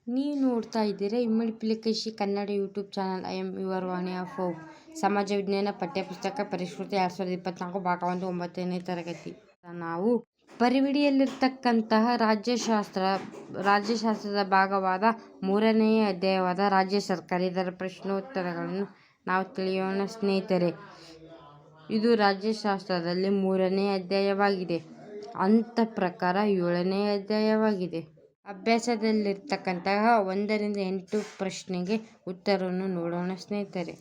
ನೀವು ನೋಡ್ತಾ ಇದ್ದೀರಾ Immadi Pulakeshi Kannada YouTube channel. I am your Vani of hope. ಸಮಾಜ ವಿಜ್ಞಾನ ಪಠ್ಯಪುಸ್ತಕ ಪರಿಷ್ಕೃತಿ 2024 ಭಾಗ 1 9ನೇ ತರಗತಿ. ನಾವು ಪರಿವಿಡಿಯಲ್ಲಿರ್ತಕ್ಕಂತಹ ರಾಜ್ಯಶಾಸ್ತ್ರದ ಭಾಗವಾದ 3ನೇ ಅಧ್ಯಾಯವಾದ ರಾಜ್ಯ ಸರ್ಕಾರ, ಇದರ ಪ್ರಶ್ನೋತ್ತರಗಳನ್ನು ನಾವು ತಿಳಿಯೋಣ ಸ್ನೇಹಿತರೆ. ಇದು ರಾಜ್ಯಶಾಸ್ತ್ರದಲ್ಲಿ 3ನೇ ಅಧ್ಯಾಯವಾಗಿದೆ. ಹಂತ ಪ್ರಕಾರ 7ನೇ ಅಧ್ಯಾಯವಾಗಿದೆ. ಅಭ್ಯಾಸದಲ್ಲಿರ್ತಕ್ಕಂತಹ 1 ರಿಂದ 8 ಪ್ರಶ್ನೆಗೆ ಉತ್ತರವನ್ನು ನೋಡೋಣ ಸ್ನೇಹಿತರೆ.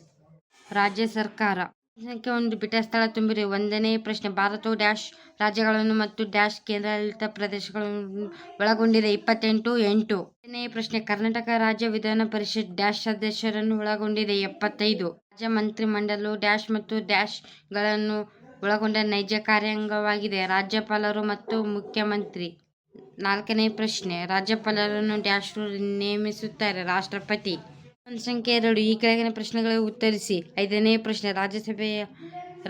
ರಾಜ್ಯ ಸರ್ಕಾರ. ಸಂಖ್ಯೆ 1, ಪೀಠಸ್ಥಳ ತುಂಬಿರಿ. 1ನೇ ಪ್ರಶ್ನೆ, ಭಾರತವು ಡ್ಯಾಶ್ ರಾಜ್ಯಗಳನ್ನು ಮತ್ತು ಡ್ಯಾಶ್ ಕೇಂದ್ರಾಡಳಿತ ಪ್ರದೇಶಗಳನ್ನು ಒಳಗೊಂಡಿದೆ. 28 8. 2ನೇ ಪ್ರಶ್ನೆ, ಕರ್ನಾಟಕ ರಾಜ್ಯ ವಿಧಾನ ಪರಿಷತ್ ಡ್ಯಾಶ್ ಸದಸ್ಯರನ್ನು ಒಳಗೊಂಡಿದೆ. 75. ರಾಜ್ಯ ಮಂತ್ರಿಮಂಡಲವು ಡ್ಯಾಶ್ ಮತ್ತು ಡ್ಯಾಶ್ ಗಳನ್ನು ಒಳಗೊಂಡ ನೈಜ ಕಾರ್ಯಾಂಗವಾಗಿದೆ. ರಾಜ್ಯಪಾಲರು ಮತ್ತು ಮುಖ್ಯಮಂತ್ರಿ. 4ನೇ ಪ್ರಶ್ನೆ, ರಾಜ್ಯಪಾಲರನ್ನು ಡ್ಯಾಶ್ ನೇಮಿಸುತ್ತಾರೆ. ರಾಷ್ಟ್ರಪತಿ. ಸಂಖ್ಯೆ 2, ಈ ಕೆಳಗಿನ ಪ್ರಶ್ನೆಗಳಿಗೆ ಉತ್ತರಿಸಿ. 5ನೇ ಪ್ರಶ್ನೆ,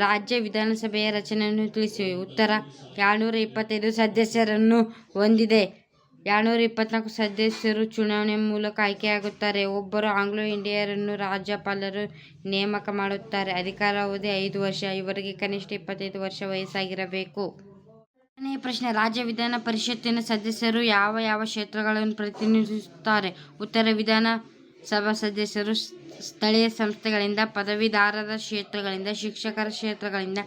ರಾಜ್ಯ ವಿಧಾನಸಭೆಯ ರಚನೆಯನ್ನು ತಿಳಿಸಿ. ಉತ್ತರ: 225 ಸದಸ್ಯರನ್ನು ಹೊಂದಿದೆ. 224 ಸದಸ್ಯರು ಚುನಾವಣೆ ಮೂಲಕ ಆಯ್ಕೆಯಾಗುತ್ತಾರೆ. ಒಬ್ಬರು ಆಂಗ್ಲೋ ಇಂಡಿಯನ್ನರನ್ನು ರಾಜ್ಯಪಾಲರು ನೇಮಕ ಮಾಡುತ್ತಾರೆ. ಅಧಿಕಾರಾವಧಿ 5 ವರ್ಷ. ಇವರಿಗೆ ಕನಿಷ್ಠ 25 ವರ್ಷ ವಯಸ್ಸಾಗಿರಬೇಕು. 6ನೇ ಪ್ರಶ್ನೆ, ರಾಜ್ಯ ವಿಧಾನ ಪರಿಷತ್ತಿನ ಸದಸ್ಯರು ಯಾವ ಯಾವ ಕ್ಷೇತ್ರಗಳನ್ನು ಪ್ರತಿನಿಧಿಸುತ್ತಾರೆ. ಉತ್ತರ: ವಿಧಾನಸಭಾ ಸದಸ್ಯರು ಸ್ಥಳೀಯ ಸಂಸ್ಥೆಗಳಿಂದ, ಪದವೀಧರರ ಕ್ಷೇತ್ರಗಳಿಂದ, ಶಿಕ್ಷಕರ ಕ್ಷೇತ್ರಗಳಿಂದ,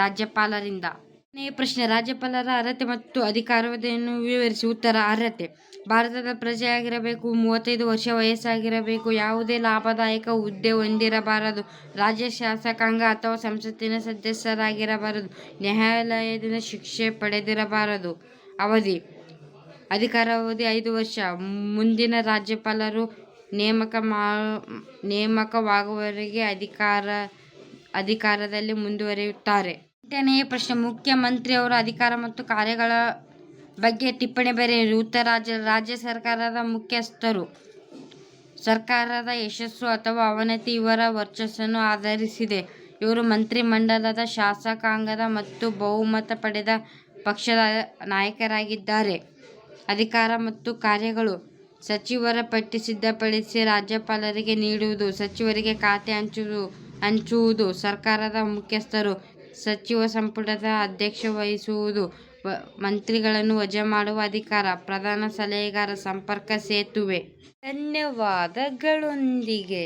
ರಾಜ್ಯಪಾಲರಿಂದ. 7ನೇ ಪ್ರಶ್ನೆ, ರಾಜ್ಯಪಾಲರ ಅರ್ಹತೆ ಮತ್ತು ಅಧಿಕಾರಾವಧಿಯನ್ನು ವಿವರಿಸಿ. ಉತ್ತರ: ಅರ್ಹತೆ: ಭಾರತದ ಪ್ರಜೆಯಾಗಿರಬೇಕು. 35 ವರ್ಷ ವಯಸ್ಸಾಗಿರಬೇಕು. ಯಾವುದೇ ಲಾಭದಾಯಕ ಹುದ್ದೆ ಹೊಂದಿರಬಾರದು. ರಾಜ್ಯ ಶಾಸಕಾಂಗ ಅಥವಾ ಸಂಸತ್ತಿನ ಸದಸ್ಯರಾಗಿರಬಾರದು. ನ್ಯಾಯಾಲಯದಿಂದ ಶಿಕ್ಷೆ ಪಡೆದಿರಬಾರದು. ಅವಧಿ: ಅಧಿಕಾರಾವಧಿ 5 ವರ್ಷ. ಮುಂದಿನ ರಾಜ್ಯಪಾಲರು ನೇಮಕವಾಗುವವರೆಗೆ ಅಧಿಕಾರದಲ್ಲಿ ಮುಂದುವರಿಯುತ್ತಾರೆ. 8ನೇ ಪ್ರಶ್ನೆ, ಮುಖ್ಯಮಂತ್ರಿಯವರ ಅಧಿಕಾರ ಮತ್ತು ಕಾರ್ಯಗಳ ಬಗ್ಗೆ ಟಿಪ್ಪಣಿ ಬರೆಯಿರಿ. ಉತ್ತರ: ರಾಜ್ಯ ಸರ್ಕಾರದ ಮುಖ್ಯಸ್ಥರು. ಸರ್ಕಾರದ ಯಶಸ್ಸು ಅಥವಾ ಅವನತಿ ಇವರ ವರ್ಚಸ್ಸನ್ನು ಆಧರಿಸಿದೆ. ಇವರು ಮಂತ್ರಿಮಂಡಲದ, ಶಾಸಕಾಂಗದ ಮತ್ತು ಬಹುಮತ ಪಡೆದ ಪಕ್ಷದ ನಾಯಕರಾಗಿದ್ದಾರೆ. ಅಧಿಕಾರ ಮತ್ತು ಕಾರ್ಯಗಳು: ಸಚಿವರ ಪಟ್ಟಿ ಸಿದ್ಧಪಡಿಸಿ ರಾಜ್ಯಪಾಲರಿಗೆ ನೀಡುವುದು. ಸಚಿವರಿಗೆ ಖಾತೆ ಹಂಚುವುದು. ಸರ್ಕಾರದ ಮುಖ್ಯಸ್ಥರು. ಸಚಿವ ಸಂಪುಟದ ಅಧ್ಯಕ್ಷತೆ ವಹಿಸುವುದು. ಮಂತ್ರಿಗಳನ್ನು ವಜಾ ಮಾಡುವ ಅಧಿಕಾರ. ಪ್ರಧಾನ ಸಲಹೆಗಾರ. ಸಂಪರ್ಕ ಸೇತುವೆ. ಧನ್ಯವಾದಗಳೊಂದಿಗೆ